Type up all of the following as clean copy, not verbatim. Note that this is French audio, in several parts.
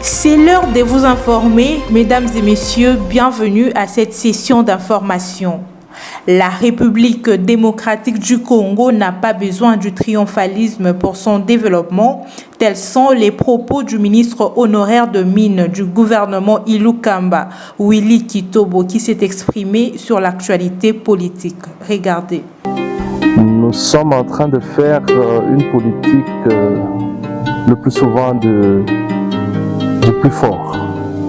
C'est l'heure de vous informer, mesdames et messieurs, bienvenue à cette session d'information. La République démocratique du Congo n'a pas besoin du triomphalisme pour son développement. Tels sont les propos du ministre honoraire de Mines du gouvernement Ilukamba, Willy Kitobo, qui s'est exprimé sur l'actualité politique. Regardez. Nous sommes en train de faire une politique le plus souvent du plus fort.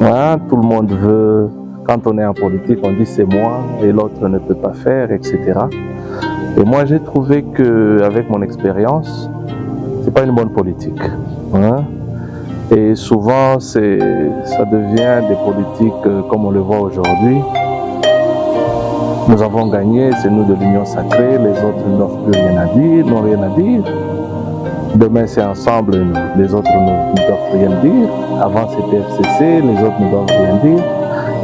Hein? Tout le monde veut, quand on est en politique, on dit c'est moi et l'autre ne peut pas faire, etc. Et moi j'ai trouvé qu'avec mon expérience, c'est pas une bonne politique. Hein? Et souvent ça devient des politiques comme on le voit aujourd'hui. Nous avons gagné, c'est nous de l'Union sacrée, les autres n'ont plus rien à dire, n'ont rien à dire. Demain c'est ensemble, les autres ne doivent rien dire. Avant c'était FCC, les autres ne doivent rien dire.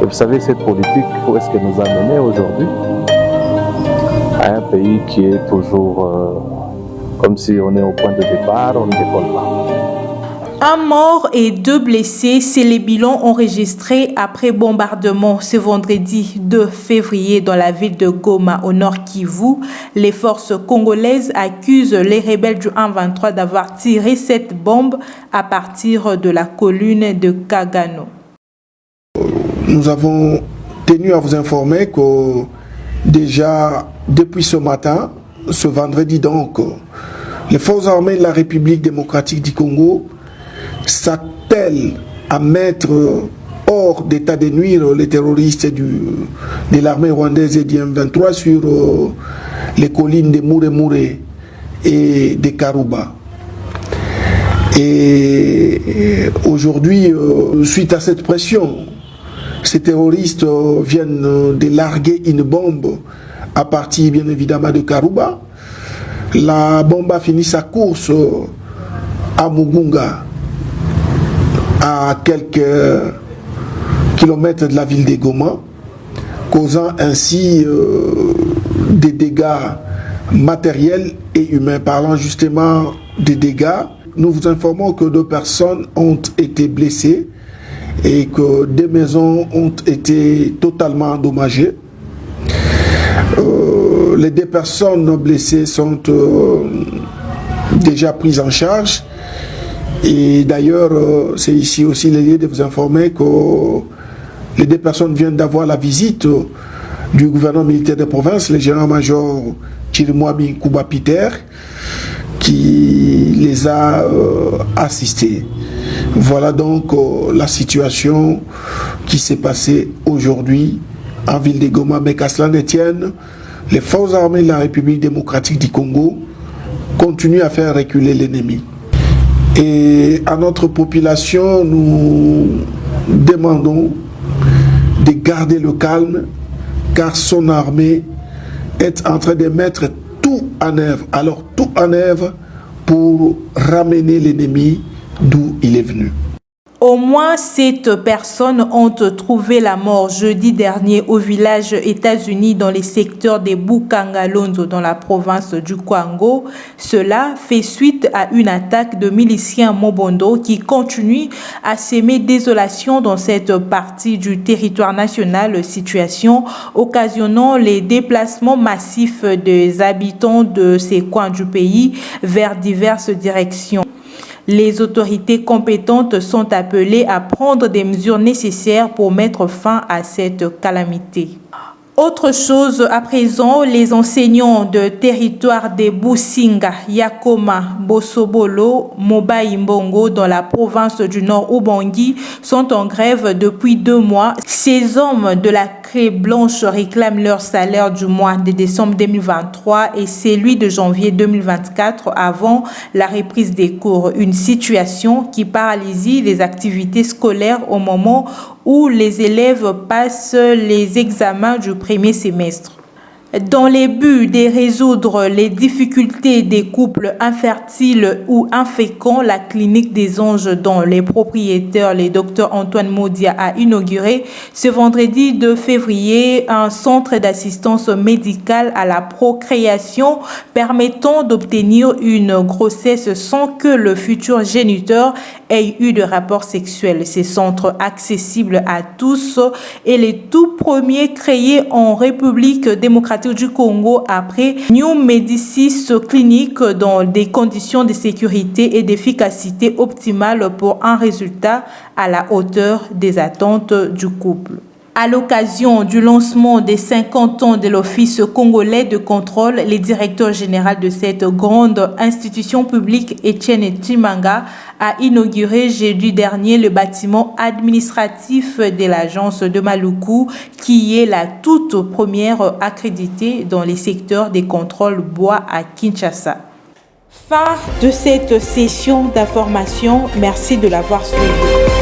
Et vous savez, cette politique, où est-ce qu'elle nous a menés aujourd'hui? À un pays qui est toujours comme si on est au point de départ, on ne décolle pas. Un mort et 2 blessés, c'est les bilans enregistrés après bombardement ce vendredi 2 février dans la ville de Goma au nord Kivu. Les forces congolaises accusent les rebelles du 1-23 d'avoir tiré cette bombe à partir de la colline de Kagano. Nous avons tenu à vous informer que déjà depuis ce matin, ce vendredi donc, les forces armées de la République démocratique du Congo s'attellent à mettre hors d'état de nuire les terroristes de l'armée rwandaise et du M23 sur les collines de Mure et de Karuba. Et aujourd'hui, suite à cette pression, ces terroristes viennent de larguer une bombe à partir bien évidemment de Karuba. La bombe a fini sa course à Mugunga, à quelques kilomètres de la ville de Goma, causant ainsi des dégâts matériels et humains. Parlant justement des dégâts, nous vous informons que 2 personnes ont été blessées et que des maisons ont été totalement endommagées. Les 2 personnes blessées sont déjà prises en charge. Et d'ailleurs, c'est ici aussi le lieu de vous informer que les 2 personnes viennent d'avoir la visite du gouverneur militaire de province, le général-major Chirimwami Kuba Peter, qui les a assistés. Voilà donc la situation qui s'est passée aujourd'hui en ville de Goma. Mais qu'à cela ne tienne, les forces armées de la République démocratique du Congo continuent à faire reculer l'ennemi. Et à notre population, nous demandons de garder le calme, car son armée est en train de mettre tout en œuvre. Alors tout en œuvre pour ramener l'ennemi d'où il est venu. Au moins 7 personnes ont trouvé la mort jeudi dernier au village États-Unis dans les secteurs de Bukanga-Lonzo dans la province du Kwango. Cela fait suite à une attaque de miliciens Mobondo qui continuent à s'aimer désolation dans cette partie du territoire national, situation occasionnant les déplacements massifs des habitants de ces coins du pays vers diverses directions. Les autorités compétentes sont appelées à prendre des mesures nécessaires pour mettre fin à cette calamité. Autre chose à présent, les enseignants de territoire de Businga, Yakoma, Bosobolo, Mobai Mbongo dans la province du Nord Ubangi sont en grève depuis 2 mois. Ces hommes de la Craie Blanche réclament leur salaire du mois de décembre 2023 et celui de janvier 2024 avant la reprise des cours. Une situation qui paralyse les activités scolaires au moment où les élèves passent les examens du premier semestre. Dans les buts de résoudre les difficultés des couples infertiles ou inféconds, la clinique des Anges dont les propriétaires, le Dr Antoine Modia, a inauguré ce vendredi 2 février un centre d'assistance médicale à la procréation permettant d'obtenir une grossesse sans que le futur géniteur ait eu de rapport sexuel. Ce centre accessible à tous est le tout premier créé en République démocratique du Congo après New Médicis Clinique dans des conditions de sécurité et d'efficacité optimales pour un résultat à la hauteur des attentes du couple. À l'occasion du lancement des 50 ans de l'Office congolais de contrôle, le directeur général de cette grande institution publique, Etienne Timanga, a inauguré jeudi dernier le bâtiment administratif de l'agence de Maluku, qui est la toute première accréditée dans les secteurs des contrôles bois à Kinshasa. Fin de cette session d'information. Merci de l'avoir suivi.